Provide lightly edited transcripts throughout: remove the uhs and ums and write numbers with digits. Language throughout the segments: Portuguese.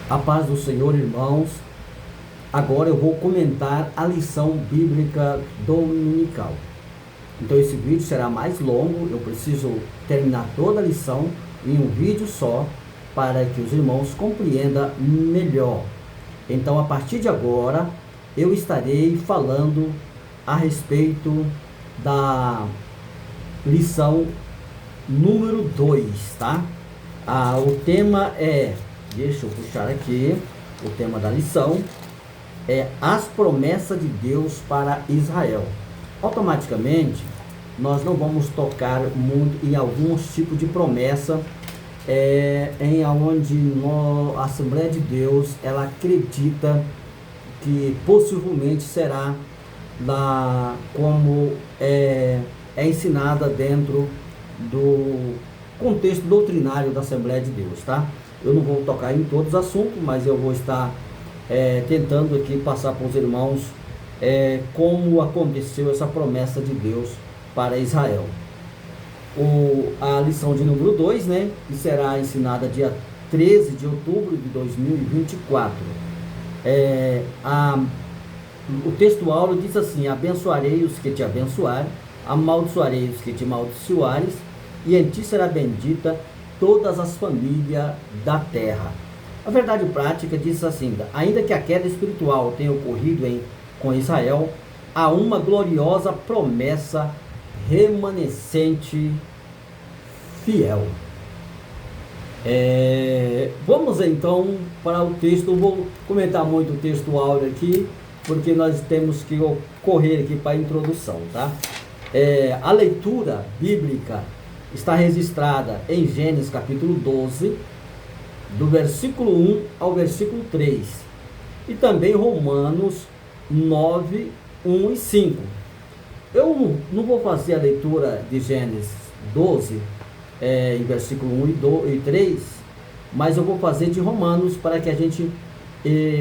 A paz do Senhor, irmãos. Agora eu vou comentar a lição bíblica dominical. Então esse vídeo será mais longo, eu preciso terminar toda a lição em um vídeo só, para que os irmãos compreendam melhor. Então a partir de agora, eu estarei falando a respeito da lição número 2, tá? O tema é, deixa eu puxar aqui, o tema da lição é as promessas de Deus para Israel. Automaticamente, nós não vamos tocar muito em alguns tipos de promessa, em onde a Assembleia de Deus, ela acredita que possivelmente será como é ensinada dentro do contexto doutrinário da Assembleia de Deus, tá? Eu não vou tocar em todos os assuntos, mas eu vou estar tentando aqui passar para os irmãos como aconteceu essa promessa de Deus para Israel. A lição de número 2, né, que será ensinada dia 13 de outubro de 2024. O texto áureo diz assim: abençoarei os que te abençoarem, amaldiçoarei os que te amaldiçoares, e em ti será bendita todas as famílias da terra. A verdade prática diz assim: ainda que a queda espiritual tenha ocorrido com Israel, há uma gloriosa promessa remanescente fiel. Vamos então para o texto. Eu vou comentar muito o texto áureo aqui, porque nós temos que correr aqui para a introdução, tá? A leitura bíblica está registrada em Gênesis capítulo 12, do versículo 1 ao versículo 3, e também Romanos 9, 1 e 5. Eu não vou fazer a leitura de Gênesis 12, em versículo 1 e 3, mas eu vou fazer de Romanos, para que a gente,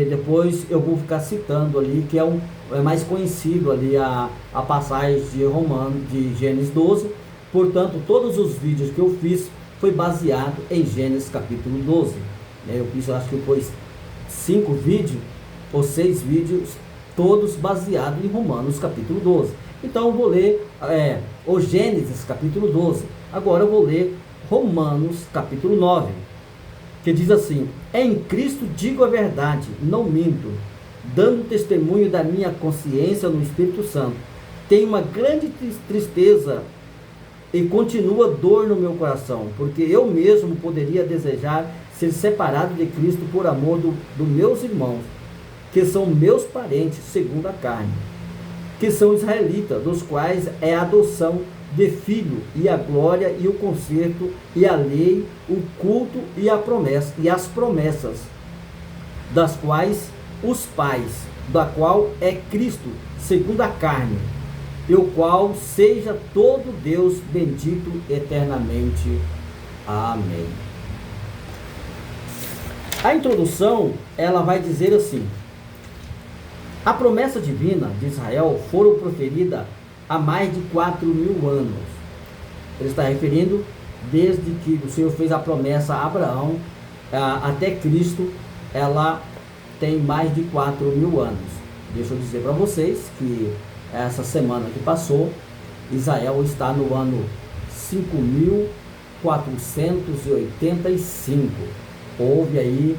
depois eu vou ficar citando ali, que é mais conhecido ali a passagem de Romanos, de Gênesis 12. Portanto, todos os vídeos que eu fiz foi baseado em Gênesis capítulo 12. Eu fiz, acho que foi 5 vídeos ou 6 vídeos, todos baseados em Romanos capítulo 12. Então eu vou ler o Gênesis capítulo 12. Agora eu vou ler Romanos capítulo 9, que diz assim: em Cristo digo a verdade, não minto, dando testemunho da minha consciência no Espírito Santo. Tenho uma grande tristeza e continua dor no meu coração, porque eu mesmo poderia desejar ser separado de Cristo por amor dos meus irmãos, que são meus parentes segundo a carne, que são israelitas, dos quais é a adoção de filho, e a glória, e o conserto, e a lei, o culto, e a promessa, e as promessas, das quais os pais, da qual é Cristo segundo a carne, e o qual seja todo Deus bendito eternamente. Amém. A introdução, ela vai dizer assim: a promessa divina de Israel foram proferida há mais de 4.000 anos. Ele está referindo desde que o Senhor fez a promessa a Abraão até Cristo, ela tem mais de 4.000 anos. Deixa eu dizer para vocês que essa semana que passou, Israel está no ano 5.485. Houve aí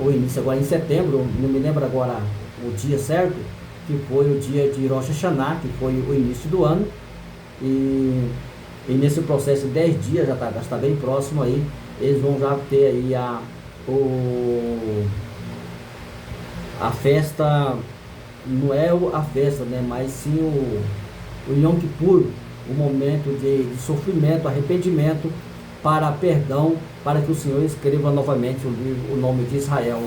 o início agora em setembro, não me lembro agora o dia certo, que foi o dia de Rosh Hashanah, que foi o início do ano, e nesse processo de 10 dias, já está bem próximo aí, eles vão já ter aí a festa. Não é a festa, né, mas sim o Yom Kippur, o momento de sofrimento, arrependimento, para perdão, para que o Senhor escreva novamente o nome de Israel,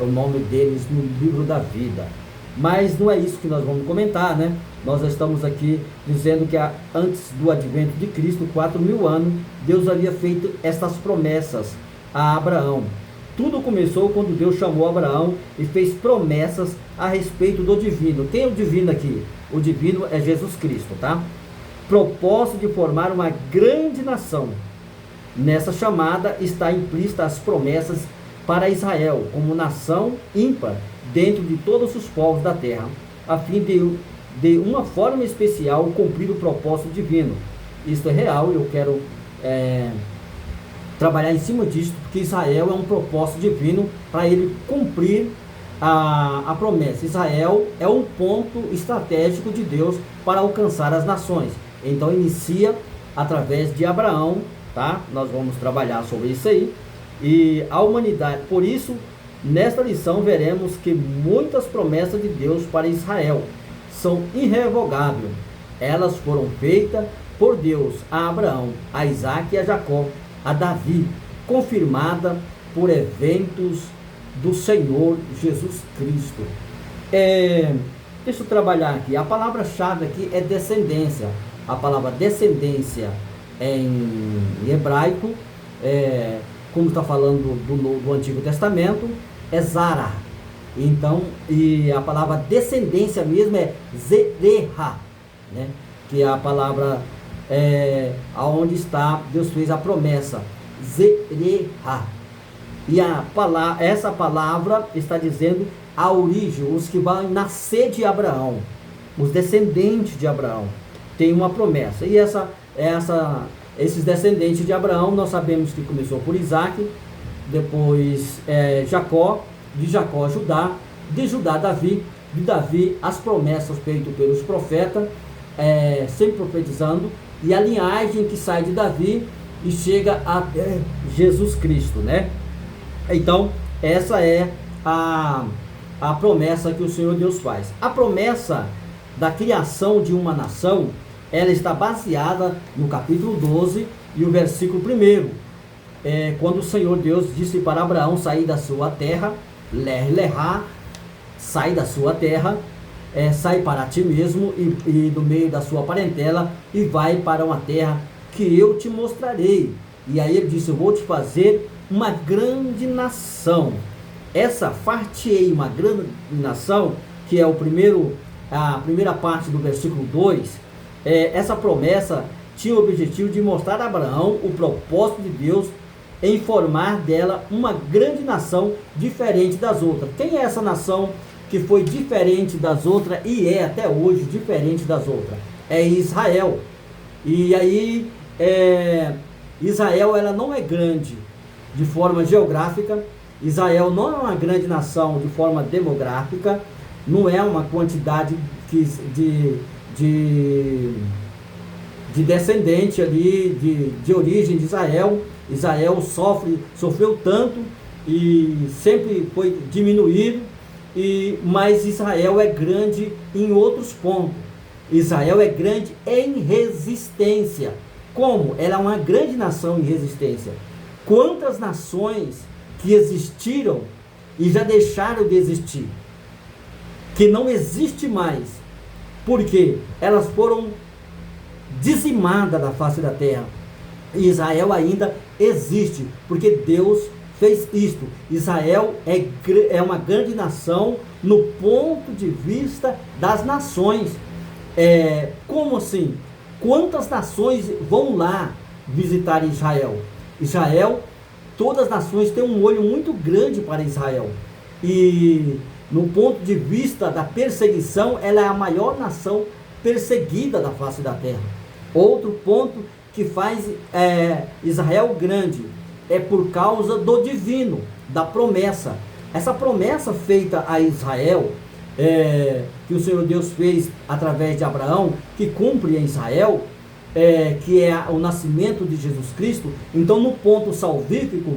o nome deles no livro da vida. Mas não é isso que nós vamos comentar, né? Nós estamos aqui dizendo que antes do advento de Cristo, 4.000 anos, Deus havia feito estas promessas a Abraão. Tudo começou quando Deus chamou Abraão e fez promessas a respeito do divino. Quem é o divino aqui? O divino é Jesus Cristo, tá? Propósito de formar uma grande nação. Nessa chamada está implícita as promessas para Israel como nação ímpar dentro de todos os povos da terra, a fim de uma forma especial cumprir o propósito divino. Isso é real, eu quero trabalhar em cima disso, porque Israel é um propósito divino para ele cumprir a promessa. Israel é um ponto estratégico de Deus para alcançar as nações. Então inicia através de Abraão, tá? Nós vamos trabalhar sobre isso aí. E a humanidade, por isso, nesta lição veremos que muitas promessas de Deus para Israel são irrevogáveis. Elas foram feitas por Deus a Abraão, a Isaac e a Jacó, a Davi, confirmada por eventos do Senhor Jesus Cristo. Deixa eu trabalhar aqui. A palavra-chave aqui é descendência. A palavra descendência em hebraico, como está falando do Antigo Testamento, é Zara. Então, e a palavra descendência mesmo é Zereha, né? Que é a palavra aonde está, Deus fez a promessa, Zereha. E essa palavra está dizendo a origem, os que vão nascer de Abraão, os descendentes de Abraão, tem uma promessa. E esses descendentes de Abraão, nós sabemos que começou por Isaac, depois Jacó, de Jacó Judá, de Judá Davi, de Davi as promessas feitas pelos profetas, sempre profetizando, e a linhagem que sai de Davi e chega até Jesus Cristo, né? Então, essa é a promessa que o Senhor Deus faz. A promessa da criação de uma nação, ela está baseada no capítulo 12 e o versículo 1. Quando o Senhor Deus disse para Abraão sair da sua terra, Lerá, sai da sua terra, sai para ti mesmo e do meio da sua parentela e vai para uma terra que eu te mostrarei. E aí ele disse, eu vou te fazer uma grande nação. Essa far-te-ei uma grande nação, que é a primeira parte do versículo 2, essa promessa tinha o objetivo de mostrar a Abraão o propósito de Deus em formar dela uma grande nação diferente das outras. Quem é essa nação que foi diferente das outras e é até hoje diferente das outras? É Israel. E aí, Israel ela não é grande de forma geográfica, Israel não é uma grande nação de forma demográfica, não é uma quantidade de descendente ali, de origem de Israel. Israel sofreu tanto e sempre foi diminuído, mas Israel é grande em outros pontos. Israel é grande em resistência. Como? Ela é uma grande nação em resistência. Quantas nações que existiram e já deixaram de existir, que não existe mais, porque elas foram dizimadas da face da terra. E Israel ainda existe, porque Deus fez isto. Israel é uma grande nação no ponto de vista das nações. Como assim? Quantas nações vão lá visitar Israel? Israel, todas as nações têm um olho muito grande para Israel. E no ponto de vista da perseguição, ela é a maior nação perseguida da face da terra. Outro ponto que faz Israel grande é por causa do divino, da promessa. Essa promessa feita a Israel, que o Senhor Deus fez através de Abraão, que cumpre em Israel, que é o nascimento de Jesus Cristo. Então, no ponto salvífico,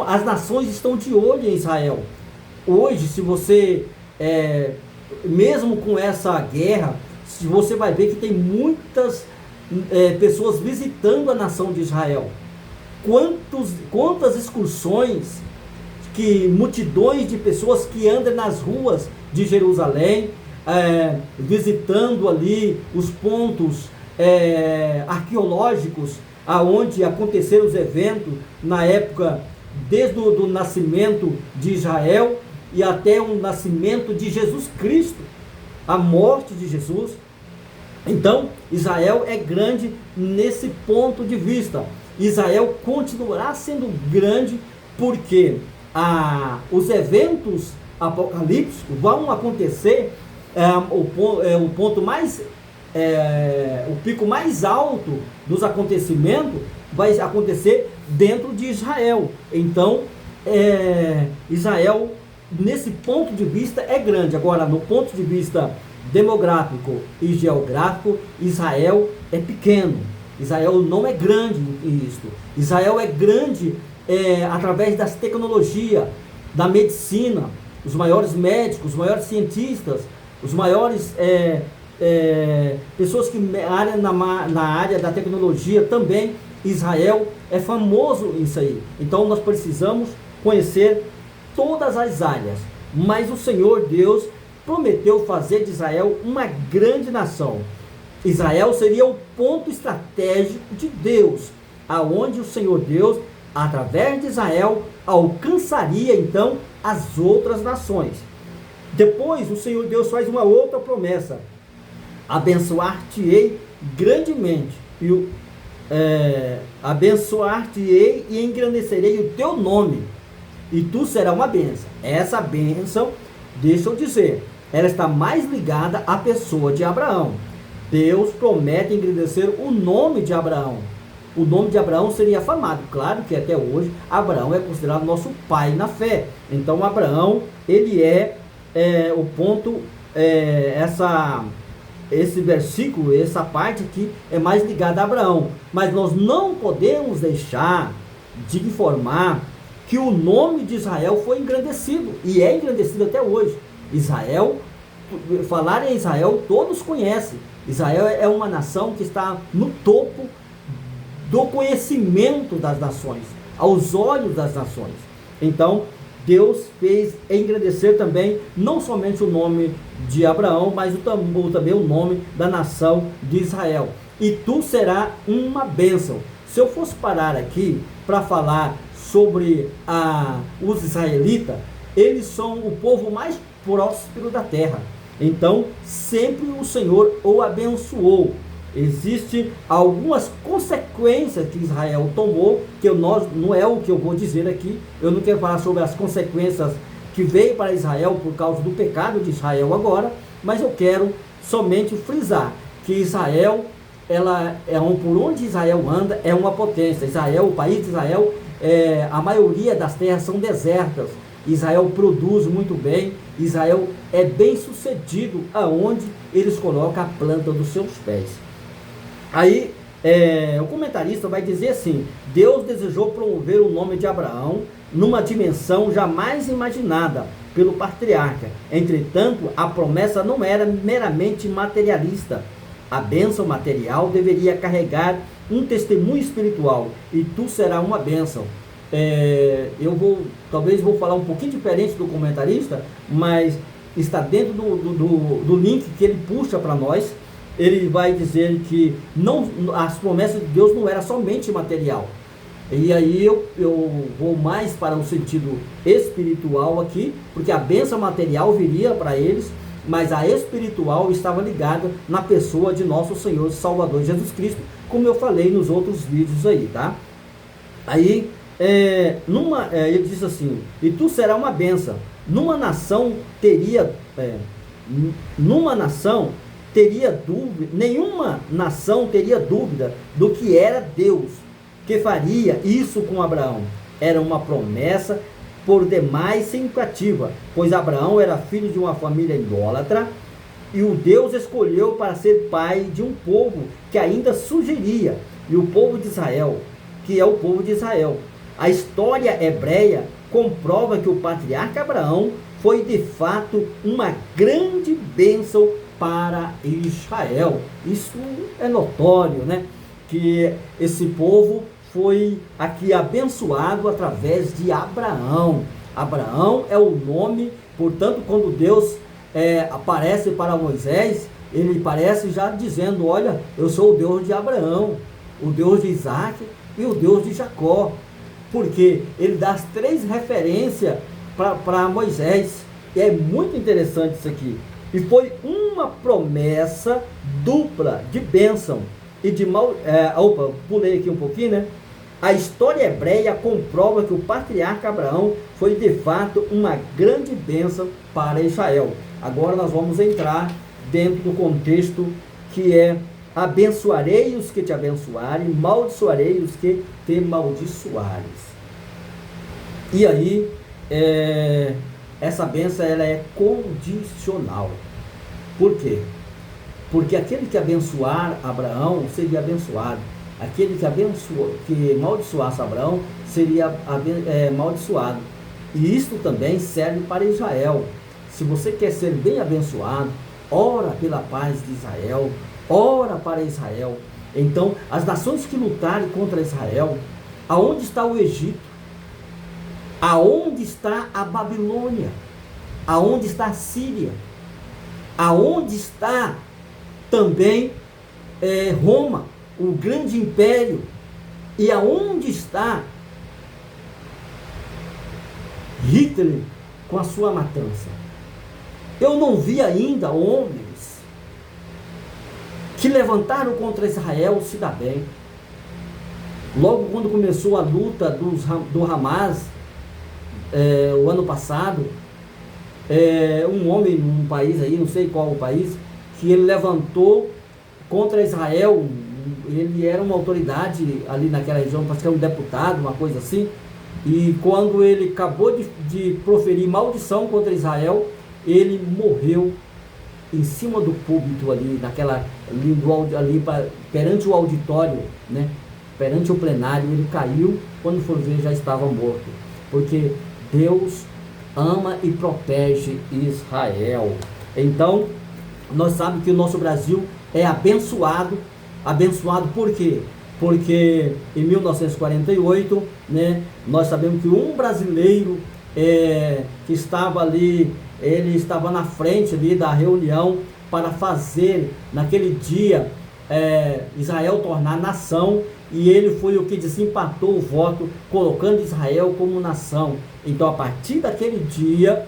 as nações estão de olho em Israel. Hoje, se você, mesmo com essa guerra, você vai ver que tem muitas pessoas visitando a nação de Israel. Quantas excursões, multidões de pessoas que andam nas ruas de Jerusalém, visitando ali os pontos arqueológicos aonde aconteceram os eventos na época, desde o nascimento de Israel e até o nascimento de Jesus Cristo, a morte de Jesus. Então, Israel é grande nesse ponto de vista. Israel continuará sendo grande, porque os eventos apocalípticos vão acontecer, o ponto mais, o pico mais alto dos acontecimentos vai acontecer dentro de Israel. Então, Israel, nesse ponto de vista, é grande. Agora, no ponto de vista demográfico e geográfico, Israel é pequeno. Israel não é grande em isto. Israel é grande através das tecnologias, da medicina, os maiores médicos, os maiores cientistas, os maiores pessoas que na área da tecnologia também. Israel é famoso nisso aí. Então nós precisamos conhecer todas as áreas. Mas o Senhor Deus prometeu fazer de Israel uma grande nação. Israel seria o ponto estratégico de Deus, aonde o Senhor Deus, através de Israel, alcançaria então as outras nações. Depois o Senhor Deus faz uma outra promessa: abençoar-te-ei grandemente, abençoar-te-ei e engrandecerei o teu nome, e tu serás uma bênção. Essa bênção, deixa eu dizer, ela está mais ligada à pessoa de Abraão. Deus promete engrandecer o nome de Abraão. O nome de Abraão seria afamado. Claro que até hoje Abraão é considerado nosso pai na fé. Então Abraão, ele o ponto, esse versículo, essa parte aqui é mais ligada a Abraão. Mas nós não podemos deixar de informar que o nome de Israel foi engrandecido, e é engrandecido até hoje. Israel, falar em Israel, todos conhecem. Israel é uma nação que está no topo do conhecimento das nações, aos olhos das nações. Então, Deus fez engrandecer também, não somente o nome de Abraão, mas também o nome da nação de Israel. E tu serás uma bênção. Se eu fosse parar aqui para falar sobre os israelitas, eles são o povo mais próspero da terra. Então, sempre o Senhor o abençoou. Existem algumas consequências que Israel tomou, que não é o que eu vou dizer aqui. Eu não quero falar sobre as consequências que veio para Israel por causa do pecado de Israel agora, mas eu quero somente frisar que Israel, por onde Israel anda, é uma potência. Israel, o país de Israel, a maioria das terras são desertas. Israel produz muito bem. Israel é bem sucedido aonde eles colocam a planta dos seus pés. Aí o comentarista vai dizer assim: Deus desejou promover o nome de Abraão numa dimensão jamais imaginada pelo patriarca. Entretanto, a promessa não era meramente materialista. A bênção material deveria carregar um testemunho espiritual, e tu serás uma bênção. Talvez vou falar um pouquinho diferente do comentarista, mas está dentro do link que ele puxa para nós. Ele vai dizer que as promessas de Deus não era somente material. E aí eu vou mais para o sentido espiritual aqui, porque a bênção material viria para eles, mas a espiritual estava ligada na pessoa de nosso Senhor e Salvador Jesus Cristo, como eu falei nos outros vídeos aí, tá? Aí ele diz assim: e tu serás uma bênção. Nenhuma nação teria dúvida do que era Deus que faria isso com Abraão. Era uma promessa por demais significativa, pois Abraão era filho de uma família idólatra, e o Deus escolheu para ser pai de um povo que ainda surgiria, e o povo de Israel, que é o povo de Israel. A história hebreia comprova que o patriarca Abraão foi de fato uma grande bênção para Israel. Isso é notório, né? Que esse povo foi aqui abençoado através de Abraão. Abraão é o nome, portanto, quando Deus aparece para Moisés, ele parece já dizendo: olha, eu sou o Deus de Abraão, o Deus de Isaac e o Deus de Jacó. Porque ele dá as 3 referências para Moisés. E é muito interessante isso aqui. E foi uma promessa dupla de bênção e de pulei aqui um pouquinho, né? A história hebreia comprova que o patriarca Abraão foi de fato uma grande bênção para Israel. Agora nós vamos entrar dentro do contexto que é: abençoarei os que te abençoarem, maldiçoarei os que te maldiçoares. E aí, essa bênção ela é condicional. Por quê? Porque aquele que abençoar Abraão seria abençoado. Aquele que maldiçoasse Abraão seria maldiçoado. E isto também serve para Israel. Se você quer ser bem abençoado, ora pela paz de Israel, ora para Israel. Então, as nações que lutarem contra Israel, aonde está o Egito? Aonde está a Babilônia? Aonde está a Síria? Aonde está também Roma, o grande império? E aonde está Hitler com a sua matança? Eu não vi ainda homens que levantaram contra Israel se dar bem. Logo quando começou a luta do Hamas, o ano passado, um homem num país aí, não sei qual o país, que ele levantou contra Israel. Ele era uma autoridade ali naquela região, parece que era um deputado, uma coisa assim. E quando ele acabou de proferir maldição contra Israel, ele morreu em cima do púlpito ali, perante o auditório, né? Perante o plenário, ele caiu. Quando for ver, já estava morto. Porque Deus ama e protege Israel. Então, nós sabemos que o nosso Brasil é abençoado. Abençoado por quê? Porque em 1948, né, nós sabemos que um brasileiro que estava ali, ele estava na frente ali da reunião para fazer, naquele dia, Israel tornar nação, e ele foi o que desempatou o voto, colocando Israel como nação. Então, a partir daquele dia,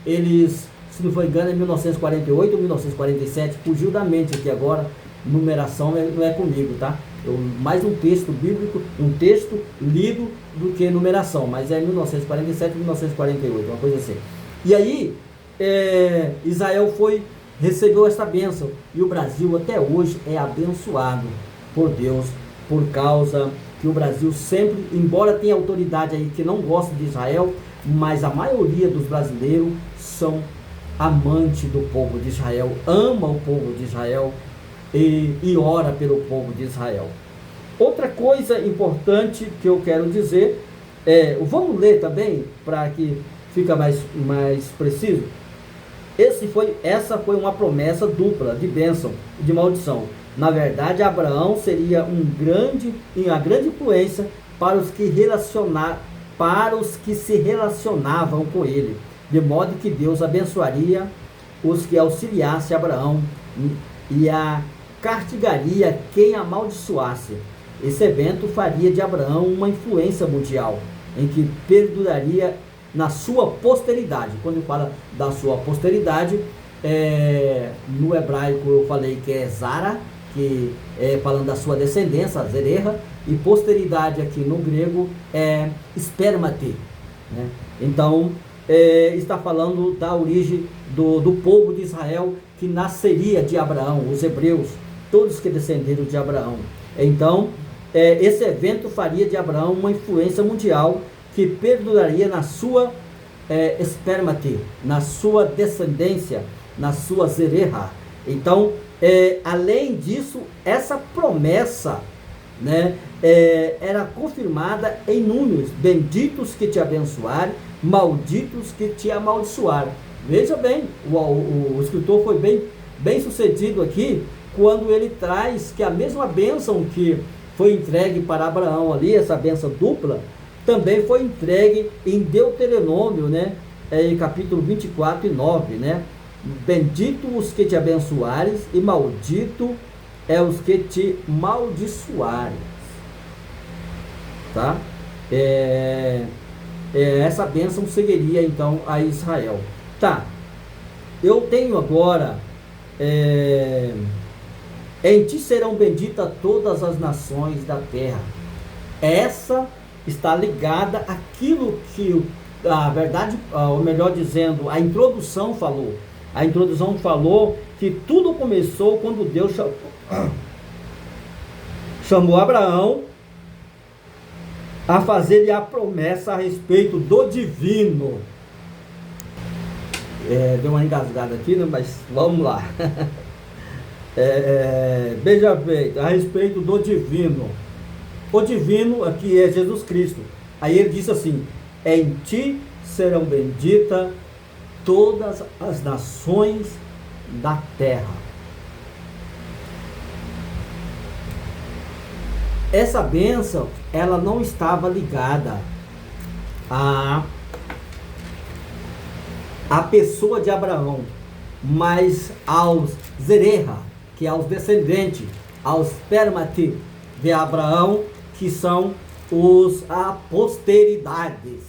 eles, se não for engano, em 1948 ou 1947, fugiu da mente aqui agora, numeração não é comigo, tá? Mais um texto bíblico, um texto lido do que numeração, mas é 1947 e 1948, uma coisa assim. E aí, Israel recebeu essa bênção, e o Brasil até hoje é abençoado por Deus, por causa que o Brasil sempre, embora tenha autoridade aí que não gosta de Israel, mas a maioria dos brasileiros são amantes do povo de Israel, ama o povo de Israel e ora pelo povo de Israel. Outra coisa importante que eu quero dizer vamos ler também para que fica mais preciso. Essa foi uma promessa dupla de bênção e de maldição. Na verdade, Abraão seria uma grande influência para os que se relacionavam com ele, de modo que Deus abençoaria os que auxiliassem Abraão e castigaria quem amaldiçoasse. Esse evento faria de Abraão uma influência mundial, em que perduraria na sua posteridade. Quando ele fala da sua posteridade, no hebraico eu falei que é Zara, que é falando da sua descendência, Zererra, e posteridade aqui no grego é spermate, né? Então, está falando da origem do povo de Israel, que nasceria de Abraão, os hebreus, todos que descenderam de Abraão. Então, esse evento faria de Abraão uma influência mundial que perduraria na sua spermate, na sua descendência, na sua zererra. Então, além disso, essa promessa, né, era confirmada em números: benditos que te abençoarem, malditos que te amaldiçoarem. Veja bem, o escritor foi bem sucedido aqui, quando ele traz que a mesma bênção que foi entregue para Abraão ali, essa bênção dupla, também foi entregue em Deuteronômio, né, em capítulo 24 e 9, né? Bendito os que te abençoares, e maldito é os que te maldiçoares. Tá? Essa bênção seguiria então a Israel. Tá, eu tenho agora Em ti serão benditas todas as nações da terra. Essa está ligada àquilo que a verdade, ou melhor dizendo, a introdução falou. A introdução falou que tudo começou quando Deus chamou Abraão a fazer-lhe a promessa a respeito do divino. Deu uma engasgada aqui, né? Mas vamos lá. Veja bem, a respeito do divino. O divino aqui é Jesus Cristo. Aí ele disse assim: em ti serão benditas todas as nações da terra. Essa bênção, ela não estava ligada à pessoa de Abraão, mas aos Zererra, que é aos descendentes, aos spermati de Abraão, que são a posteridades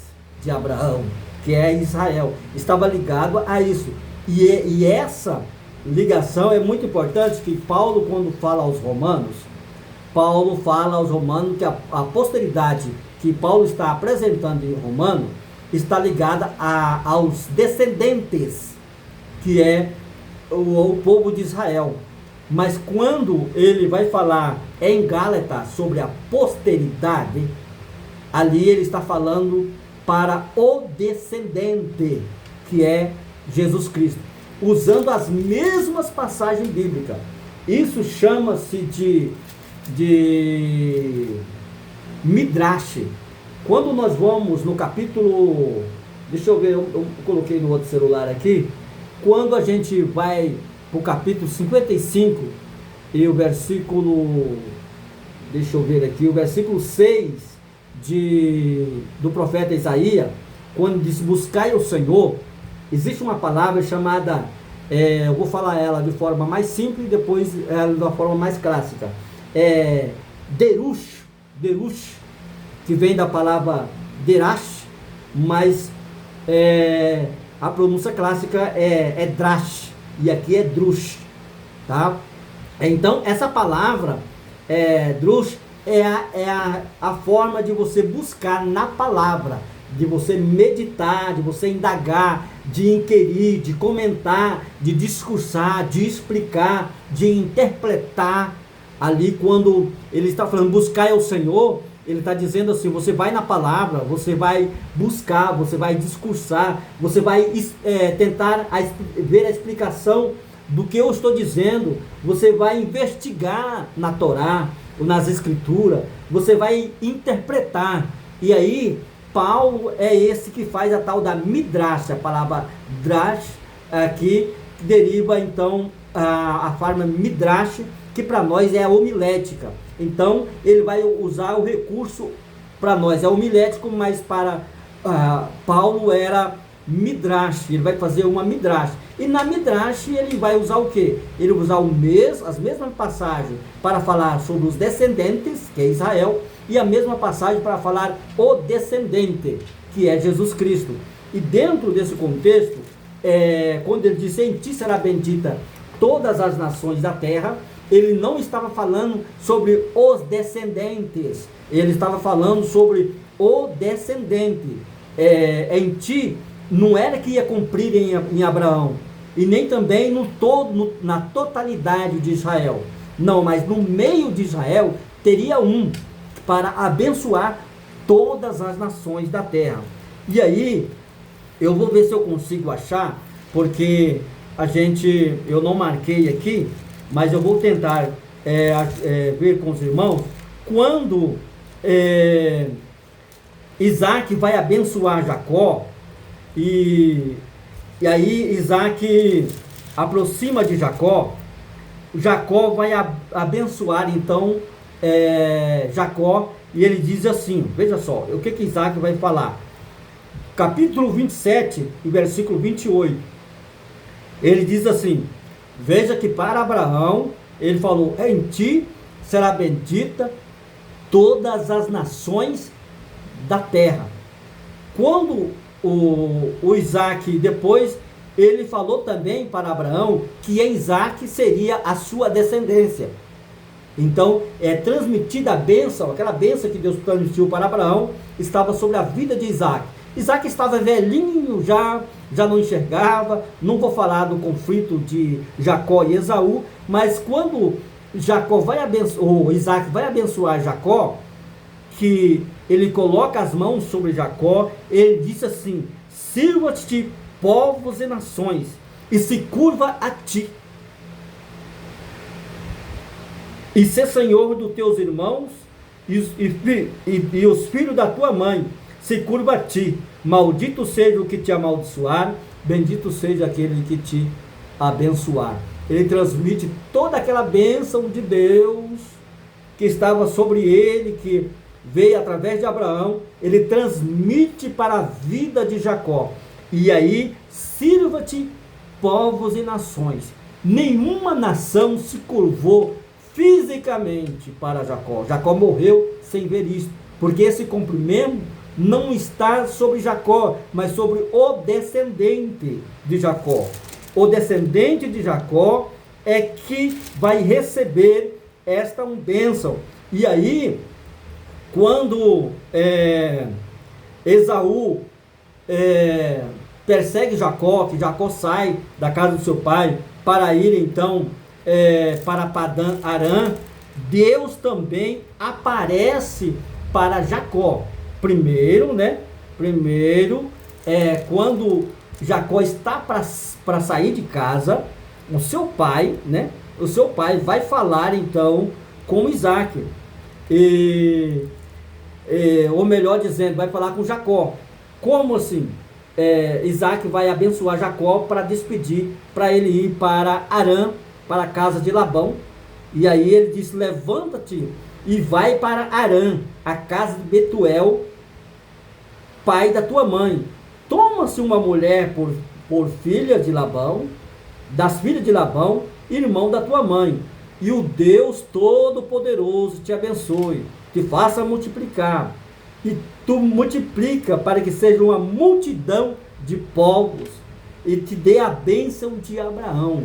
de Abraão, que é Israel. Estava ligado a isso. E essa ligação é muito importante, que Paulo, quando fala aos romanos, Paulo fala aos romanos que a posteridade que Paulo está apresentando em Romano está ligada aos descendentes, que é o povo de Israel. Mas quando ele vai falar em Gálatas sobre a posteridade, ali ele está falando para o descendente, que é Jesus Cristo, usando as mesmas passagens bíblicas. Isso chama-se de Midrash. Quando nós vamos no capítulo, deixa eu ver, eu coloquei no outro celular aqui, quando a gente vai para o capítulo 55 e o versículo, deixa eu ver aqui, o versículo 6 do profeta Isaías, quando diz buscai o Senhor, existe uma palavra chamada, eu vou falar ela de forma mais simples e depois ela de uma forma mais clássica, Derush, que vem da palavra Derash, mas a pronúncia clássica é Drash, e aqui é Drush, tá? Então, essa palavra, Drush, é a forma de você buscar na palavra, de você meditar, de você indagar, de inquirir, de comentar, de discursar, de explicar, de interpretar. Ali, quando ele está falando buscar o Senhor, ele está dizendo assim: você vai na palavra, você vai buscar, você vai discursar, você vai tentar ver a explicação do que eu estou dizendo, você vai investigar na Torá, ou nas Escrituras, você vai interpretar. E aí, Paulo é esse que faz a tal da Midrash, a palavra Drash, que deriva então a forma Midrash, que para nós é a homilética. Então, ele vai usar o recurso, para nós é homilético, mas para Paulo era Midrash, ele vai fazer uma Midrash. E na Midrash ele vai usar o quê? Ele vai usar as mesmas passagens para falar sobre os descendentes, que é Israel, e a mesma passagem para falar o descendente, que é Jesus Cristo. E dentro desse contexto, quando ele diz: em ti será bendita todas as nações da terra, ele não estava falando sobre os descendentes, ele estava falando sobre o descendente. Em ti não era que ia cumprir em Abraão, e nem também na totalidade de Israel, não, mas no meio de Israel teria um para abençoar todas as nações da terra. E aí eu vou ver se eu consigo achar, porque eu não marquei aqui, mas eu vou tentar ver com os irmãos, quando Isaac vai abençoar Jacó, e aí Isaac aproxima de Jacó, Jacó vai abençoar então Jacó, e ele diz assim, veja só, o que Isaac vai falar, capítulo 27 e versículo 28, ele diz assim: veja que para Abraão, ele falou: em ti será bendita todas as nações da terra. Quando o Isaac, depois, ele falou também para Abraão que em Isaac seria a sua descendência. Então, é transmitida a bênção, aquela bênção que Deus transmitiu para Abraão, estava sobre a vida de Isaac. Isaac estava velhinho já não enxergava. Não vou falar do conflito de Jacó e Esaú, mas quando Isaac vai abençoar Jacó, que ele coloca as mãos sobre Jacó, ele disse assim: sirva-te povos e nações, e se curva a ti, e ser senhor dos teus irmãos e os filhos da tua mãe, se curva a ti. Maldito seja o que te amaldiçoar, bendito seja aquele que te abençoar. Ele transmite toda aquela bênção de Deus que estava sobre ele, que veio através de Abraão. Ele transmite para a vida de Jacó. E aí, sirva-te povos e nações. Nenhuma nação se curvou fisicamente para Jacó. Jacó morreu sem ver isso, porque esse cumprimento não está sobre Jacó, mas sobre o descendente de Jacó. O descendente de Jacó é que vai receber esta bênção. E aí, quando Esaú persegue Jacó, que Jacó sai da casa do seu pai para ir então para Padã Arã, Deus também aparece para Jacó. Primeiro, quando Jacó está para sair de casa, o seu pai vai falar então com Isaac, ou melhor dizendo, vai falar com Jacó. Como assim? Isaac vai abençoar Jacó para despedir, para ele ir para Arã, para a casa de Labão. E aí ele disse: levanta-te e vai para Arã, a casa de Betuel, pai da tua mãe. Toma-se uma mulher por filha de Labão, das filhas de Labão, irmão da tua mãe, e o Deus Todo-Poderoso te abençoe, te faça multiplicar, e tu multiplica para que seja uma multidão de povos, e te dê a bênção de Abraão.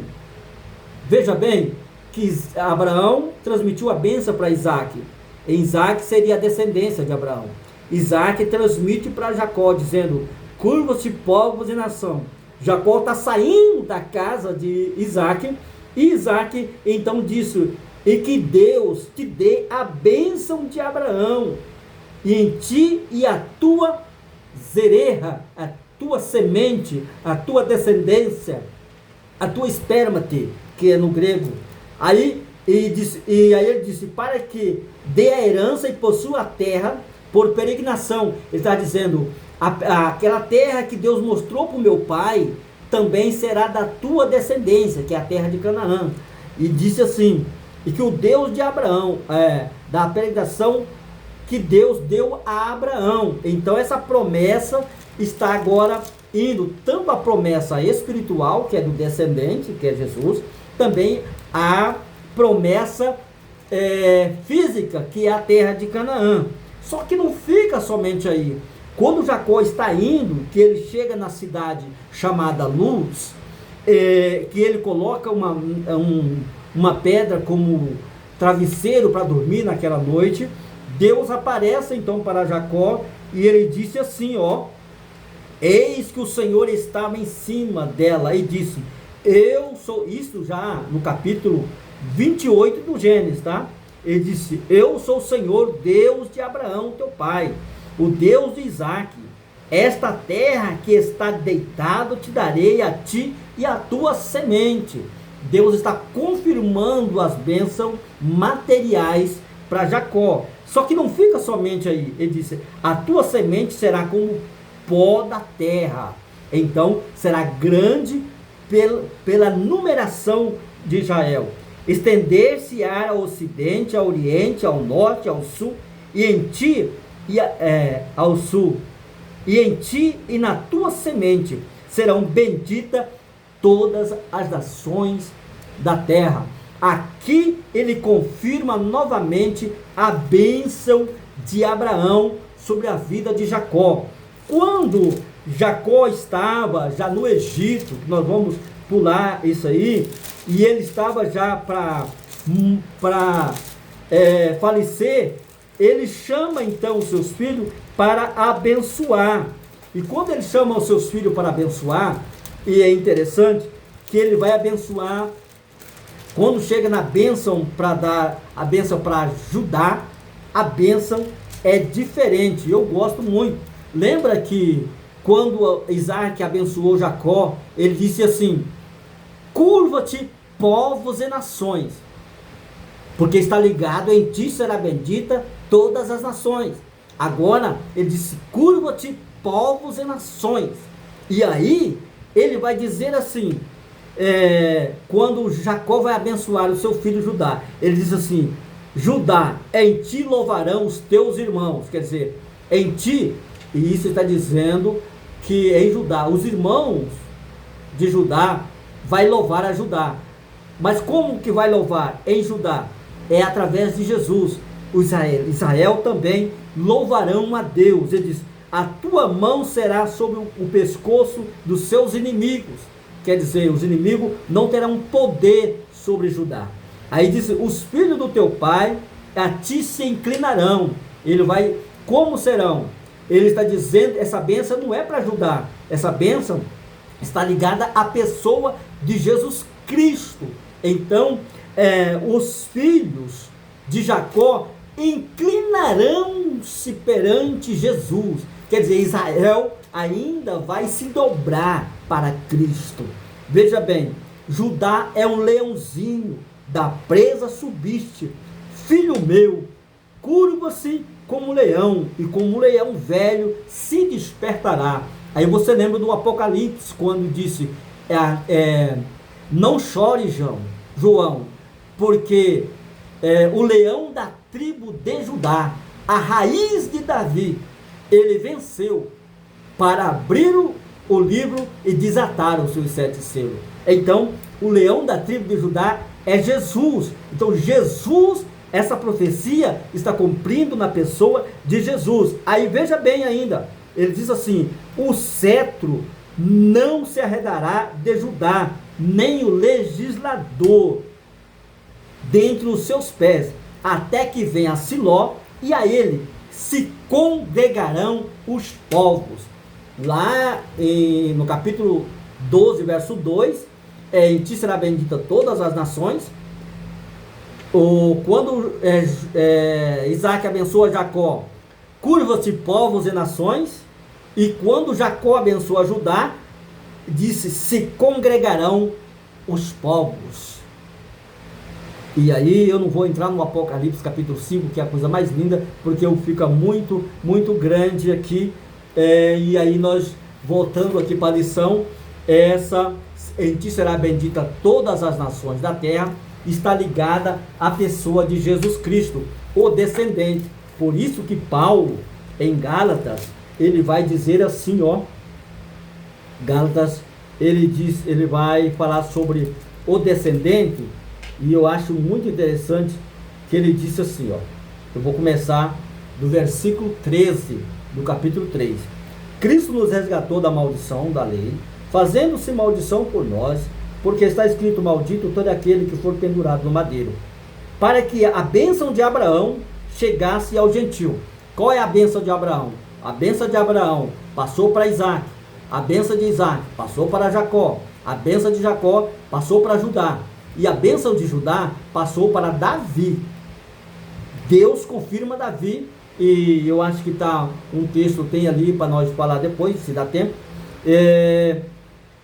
Veja bem que Abraão transmitiu a bênção para Isaac. E Isaac seria a descendência de Abraão. Isaac transmite para Jacó, dizendo: curva-se povos e nação. Jacó está saindo da casa de Isaac, e Isaac então disse: e que Deus te dê a bênção de Abraão, e em ti e a tua zererra, a tua semente, a tua descendência, a tua espermate, que é no grego. Aí ele disse: para que dê a herança e possua a terra por peregrinação. Ele está dizendo: aquela terra que Deus mostrou para o meu pai também será da tua descendência, que é a terra de Canaã. E disse assim: e que o Deus de Abraão, da peregrinação que Deus deu a Abraão. Então essa promessa está agora indo tanto a promessa espiritual, que é do descendente, que é Jesus, também a promessa física, que é a terra de Canaã. Só que não fica somente aí. Quando Jacó está indo, que ele chega na cidade chamada Luz, que ele coloca uma pedra como travesseiro para dormir naquela noite, Deus aparece então para Jacó, e ele disse assim: eis que o Senhor estava em cima dela, e disse: eu sou, isso já no capítulo 28 do Gênesis, tá? Ele disse: eu sou o Senhor, Deus de Abraão, teu pai, o Deus de Isaac. Esta terra que está deitado te darei a ti e a tua semente. Deus está confirmando as bênçãos materiais para Jacó. Só que não fica somente aí. Ele disse: a tua semente será como pó da terra. Então será grande pela numeração de Israel. Estender-se-á ao ocidente, ao oriente, ao norte, ao sul, e em ti ao sul, e em ti e na tua semente serão benditas todas as nações da terra. Aqui ele confirma novamente a bênção de Abraão sobre a vida de Jacó. Quando Jacó estava já no Egito, nós vamos pular isso aí, e ele estava já para falecer, ele chama então os seus filhos para abençoar. E quando ele chama os seus filhos para abençoar, e é interessante que ele vai abençoar, quando chega na bênção para dar a bênção para ajudar, a bênção é diferente. Eu gosto muito. Lembra que quando Isaac abençoou Jacó, ele disse assim: curva-te, povos e nações, porque está ligado, em ti será bendita todas as nações. Agora ele disse: curva-te, povos e nações. E aí ele vai dizer assim, quando Jacó vai abençoar o seu filho Judá, ele diz assim: Judá, em ti louvarão os teus irmãos. Quer dizer, em ti, e isso está dizendo que em Judá, os irmãos de Judá vai louvar a Judá. Mas como que vai louvar em Judá? É através de Jesus. O Israel também louvarão a Deus. Ele diz: a tua mão será sobre o pescoço dos seus inimigos. Quer dizer, os inimigos não terão poder sobre Judá. Aí diz: os filhos do teu pai a ti se inclinarão. Ele vai, como serão? Ele está dizendo, essa bênção não é para Judá. Essa bênção está ligada à pessoa de Jesus Cristo. Então, os filhos de Jacó inclinarão-se perante Jesus. Quer dizer, Israel ainda vai se dobrar para Cristo. Veja bem, Judá é um leãozinho, da presa subiste. Filho meu, curva-se como leão, e como leão velho se despertará. Aí você lembra do Apocalipse, quando disse, não chore, João, porque o leão da tribo de Judá, a raiz de Davi, ele venceu para abrir o livro e desatar os seus 7 selos. Então, o leão da tribo de Judá é Jesus. Então, Jesus, essa profecia está cumprindo na pessoa de Jesus. Aí veja bem ainda, ele diz assim: o cetro não se arredará de Judá, nem o legislador dentre os seus pés, até que venha Siló, e a ele se congregarão os povos. Lá no capítulo 12, verso 2, em ti será bendita todas as nações. Quando Isaac abençoa Jacó, curva-se povos e nações. E quando Jacó abençoa Judá, disse: se congregarão os povos. E aí eu não vou entrar no Apocalipse capítulo 5, que é a coisa mais linda, porque fica muito, muito grande aqui. E aí nós, voltando aqui para a lição, em ti será bendita todas as nações da terra, está ligada à pessoa de Jesus Cristo, o descendente. Por isso que Paulo, em Gálatas, ele vai dizer assim, Gálatas, ele vai falar sobre o descendente, e eu acho muito interessante que ele disse assim, eu vou começar do versículo 13 do capítulo 3. Cristo nos resgatou da maldição da lei, fazendo-se maldição por nós, porque está escrito: maldito todo aquele que for pendurado no madeiro, para que a bênção de Abraão chegasse ao gentio. Qual é a bênção de Abraão? A bênção de Abraão passou para Isaac, a bênção de Isaac passou para Jacó, a bênção de Jacó passou para Judá, e a bênção de Judá passou para Davi. Deus confirma Davi, e eu acho que um texto tem ali para nós falar depois, se dá tempo.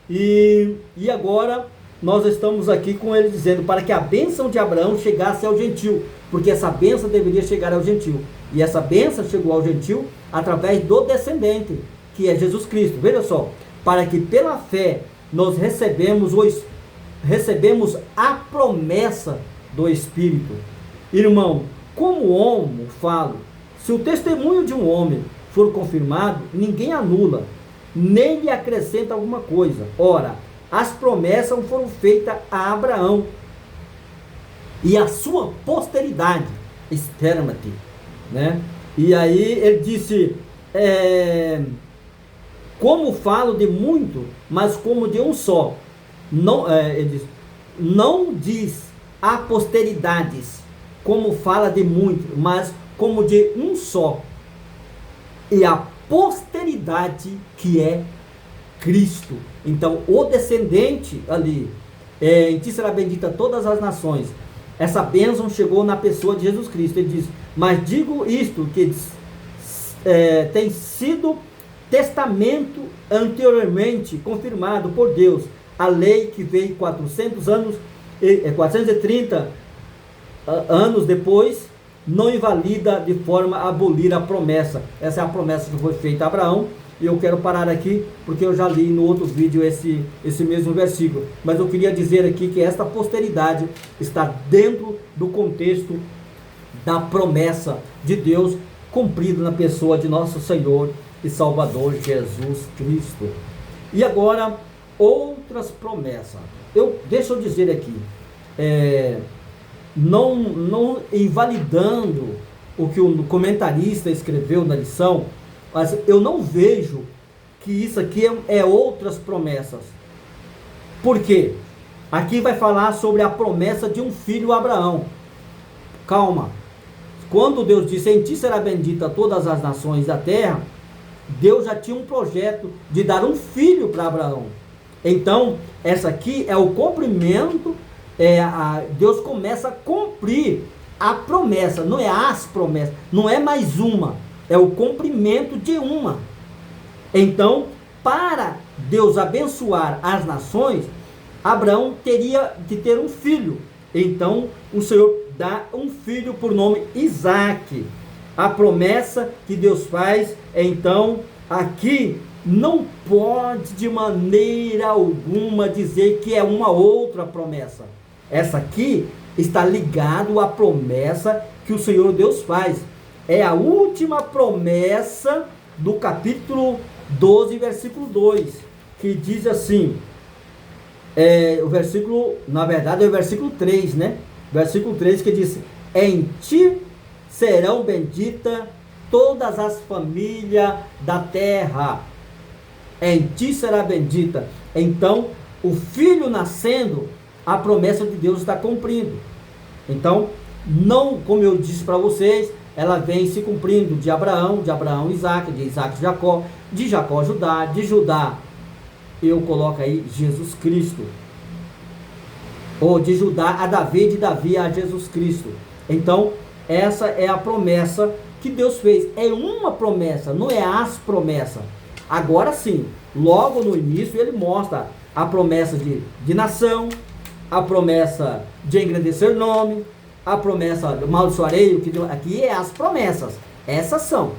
E agora nós estamos aqui com ele dizendo para que a bênção de Abraão chegasse ao gentio, porque essa bênção deveria chegar ao gentio, e essa bênção chegou ao gentio através do descendente, que é Jesus Cristo. Veja só, para que pela fé nós recebemos a promessa do Espírito. Irmão, como homem falo, se o testemunho de um homem for confirmado, ninguém anula, nem lhe acrescenta alguma coisa. Ora, as promessas foram feitas a Abraão e a sua posteridade, extermity, né? E aí ele disse, como falo de muito, mas como de um só. Não, ele diz, não diz a posteridades, como fala de muito, mas como de um só, e a posteridade que é Cristo. Então, o descendente ali, em ti será bendita todas as nações. Essa bênção chegou na pessoa de Jesus Cristo. Ele diz: mas digo isto, que tem sido testamento anteriormente confirmado por Deus. A lei que veio 430 anos depois, não invalida de forma a abolir a promessa. Essa é a promessa que foi feita a Abraão. E eu quero parar aqui, porque eu já li no outro vídeo esse mesmo versículo. Mas eu queria dizer aqui que esta posteridade está dentro do contexto da promessa de Deus, cumprida na pessoa de nosso Senhor e Salvador Jesus Cristo. E agora, outras promessas. Deixa eu dizer aqui, não invalidando o que o comentarista escreveu na lição, mas eu não vejo que isso aqui é outras promessas. Por quê? Aqui vai falar sobre a promessa de um filho Abraão. Calma. Quando Deus disse: em ti será bendita todas as nações da terra, Deus já tinha um projeto de dar um filho para Abraão. Então, essa aqui é o cumprimento, Deus começa a cumprir a promessa, não é as promessas, não é mais uma, é o cumprimento de uma. Então, para Deus abençoar as nações, Abraão teria de ter um filho. Então, o Senhor dá um filho por nome Isaque. A promessa que Deus faz, então, aqui não pode de maneira alguma dizer que é uma outra promessa. Essa aqui está ligada à promessa que o Senhor Deus faz. É a última promessa do capítulo 12, versículo 2, que diz assim, o versículo, na verdade é o versículo 3, né? Versículo 3 que diz: em ti serão benditas todas as famílias da terra. Em ti será bendita. Então, o filho nascendo, a promessa de Deus está cumprindo. Então, não, como eu disse para vocês, ela vem se cumprindo de Abraão Isaque, de Isaque Jacó, de Jacó Judá, de Judá, eu coloco aí Jesus Cristo, ou de Judá a Davi, de Davi a Jesus Cristo. Então, essa é a promessa que Deus fez. É uma promessa, não é as promessas. Agora sim, logo no início ele mostra a promessa de nação, a promessa de engrandecer o nome, a promessa do maldiçoarei, aqui é as promessas, essas são,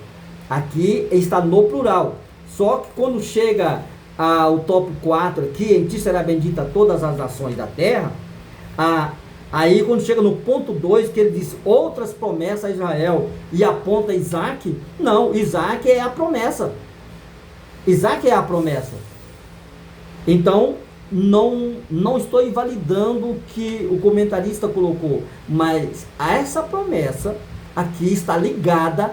aqui está no plural. Só que quando chega ao top 4 aqui, em ti será bendita todas as nações da terra, aí quando chega no ponto 2, que ele diz outras promessas a Israel, e aponta Isaque, não, Isaque é a promessa. Isaque é a promessa. Então, não estou invalidando o que o comentarista colocou, mas essa promessa aqui está ligada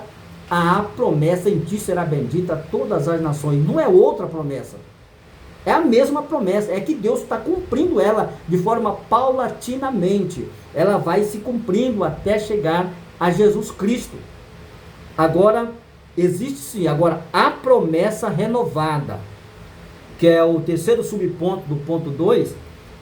à promessa: em ti será bendita todas as nações. Não é outra promessa, é a mesma promessa, é que Deus está cumprindo ela de forma paulatinamente, ela vai se cumprindo até chegar a Jesus Cristo. Agora, existe sim, agora a promessa renovada, que é o terceiro subponto do ponto 2,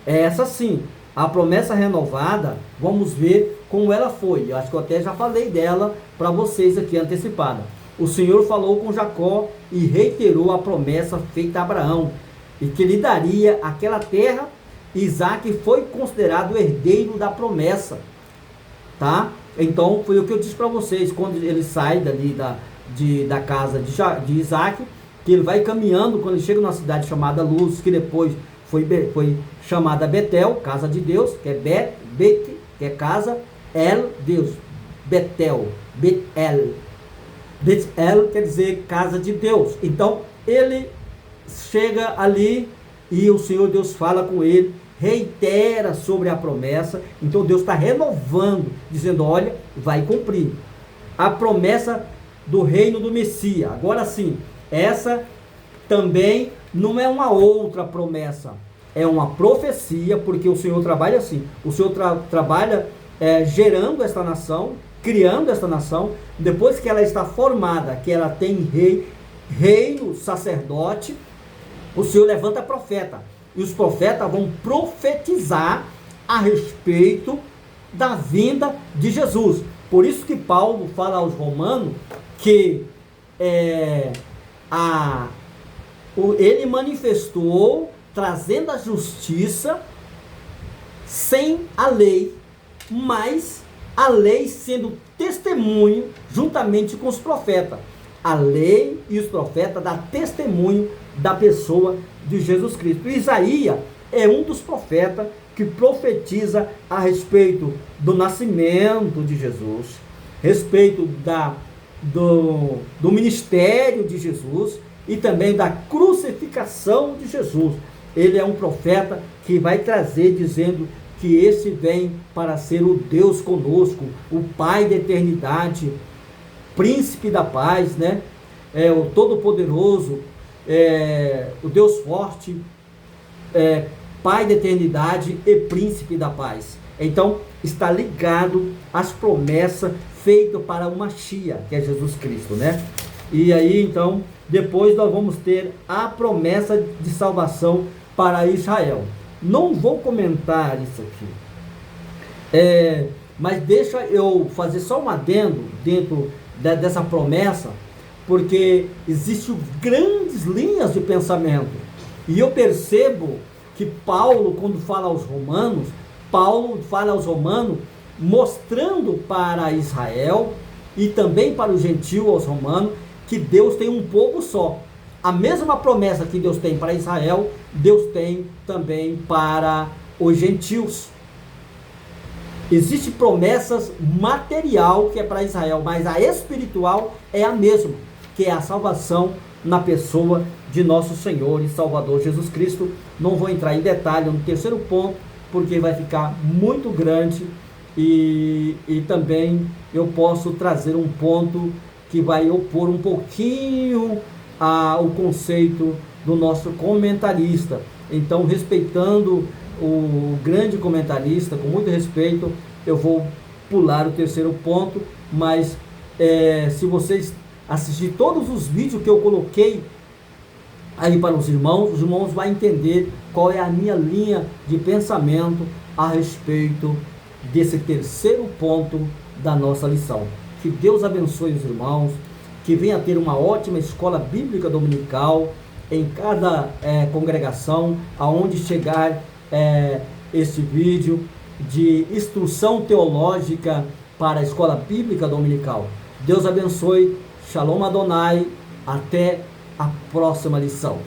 é essa sim, a promessa renovada. Vamos ver como ela foi. Eu acho que eu até já falei dela para vocês aqui antecipada. O Senhor falou com Jacó e reiterou a promessa feita a Abraão, e que lhe daria aquela terra. Isaque foi considerado o herdeiro da promessa, tá? Então foi o que eu disse para vocês, quando ele sai dali da casa de Isaque, que ele vai caminhando, quando ele chega numa cidade chamada Luz, que depois foi chamada Betel, casa de Deus, que é Bet, que é casa, El, Deus, Betel, Betel quer dizer casa de Deus. Então ele chega ali e o Senhor Deus fala com ele, reitera sobre a promessa. Então Deus está renovando, dizendo: olha, vai cumprir a promessa do reino do Messias. Agora sim, essa também não é uma outra promessa, é uma profecia, porque o Senhor trabalha assim. O Senhor trabalha gerando esta nação, criando esta nação. Depois que ela está formada, que ela tem reino, sacerdote, o Senhor levanta profeta. E os profetas vão profetizar a respeito da vinda de Jesus. Por isso que Paulo fala aos Romanos que ele manifestou trazendo a justiça sem a lei, mas a lei sendo testemunho juntamente com os profetas. A lei e os profetas dão testemunho da pessoa de Jesus Cristo. Isaías é um dos profetas que profetiza a respeito do nascimento de Jesus, respeito do ministério de Jesus e também da crucificação de Jesus. Ele é um profeta que vai trazer dizendo que esse vem para ser o Deus conosco, o Pai da eternidade, príncipe da paz, né? O Todo-Poderoso, o Deus forte, Pai da eternidade e príncipe da paz. Então, está ligado às promessas feitas para o Mashiach, que é Jesus Cristo, né? E aí, então, depois nós vamos ter a promessa de salvação para Israel. Não vou comentar isso aqui, mas deixa eu fazer só um adendo dentro dessa promessa, porque existem grandes linhas de pensamento. E eu percebo que Paulo, quando fala aos Romanos, mostrando para Israel e também para o gentio, aos romanos, que Deus tem um povo só. A mesma promessa que Deus tem para Israel, Deus tem também para os gentios. Existem promessas material que é para Israel, mas a espiritual é a mesma, que é a salvação na pessoa de nosso Senhor e Salvador Jesus Cristo. Não vou entrar em detalhe no terceiro ponto, porque vai ficar muito grande, e também eu posso trazer um ponto que vai opor um pouquinho ao conceito do nosso comentarista. Então, respeitando o grande comentarista, com muito respeito, eu vou pular o terceiro ponto, mas se vocês assistirem todos os vídeos que eu coloquei aí para os irmãos vão entender qual é a minha linha de pensamento a respeito desse terceiro ponto da nossa lição. Que Deus abençoe os irmãos, que venha ter uma ótima escola bíblica dominical em cada congregação, aonde chegar esse vídeo de instrução teológica para a escola bíblica dominical. Deus abençoe, Shalom Adonai, até a próxima lição.